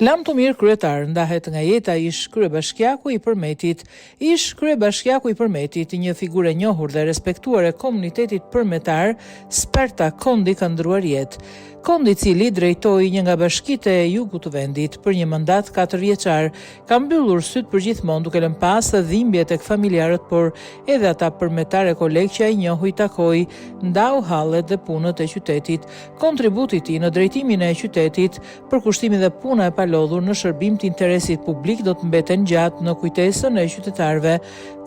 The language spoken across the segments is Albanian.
Lam Tomir kryetar ndahet nga jeta ish kryebashkiaku i Përmetit. Ish kryebashkiaku i Përmetit, një figurë e njohur dhe respektuar e komunitetit përmetar, Sperta Kondi ka ndruar jetë. Kondi, i cili drejtoi një nga bashkitë e jugut të vendit për një mandat 4 vjeçar, ka mbyllur syt përgjithmonë duke lënë pas dhimbje tek familjarët, por edhe ata përmetarë e kolegë që ai njohui takoi, ndau hallet dhe punët e qytetit. Kontributi i tij në drejtimin e qytetit, përkushtimi dhe puna e palodhur në shërbim të interesit publik do të mbeten gjatë në kujtesën e qytetarëve.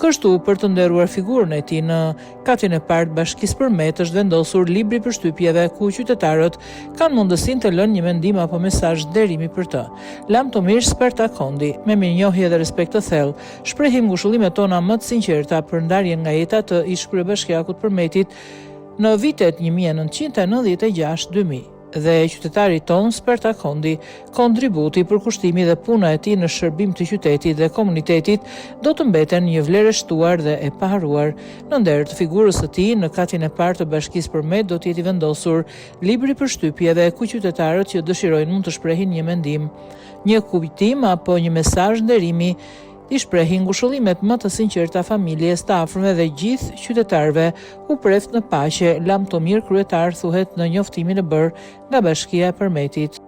Kështu, për të nderuar figurën e tij në katin e parë të Bashkisë Përmet, është vendosur libri përshtypjeve ku qytetarët kanë mundësinë të lënë një mendim apo mesazh nderimi për të. Lam Tomir Sperta Kondi, me mirënjohje dhe respekt të thellë, shprehim ngushëllimet tona më të sinqerta për ndarjen nga jeta të ish kryebashkiakut Përmetit në vitet 1996-2000. Dhe qytetari ton Sperta Kondi, kontributi, përkushtimi dhe puna e tij në shërbim të qytetit dhe komunitetit do të mbeten një vlerë e shtuar dhe e paharuar. Në nder të figurës së tij në katin e parë të Bashkisë Përmet do të jetë i vendosur libri përshtypjeve ku qytetarët që dëshirojnë mund të shprehin një mendim, një kujtim apo një mesazh nderimi, i shprehin ngushëllimet më të sinqerta familjes, të afërmve dhe gjithë qytetarëve. U preft në paqe. Lam Tomir kryetar, thuhet në njoftimin e bërë nga Bashkia e Përmetit.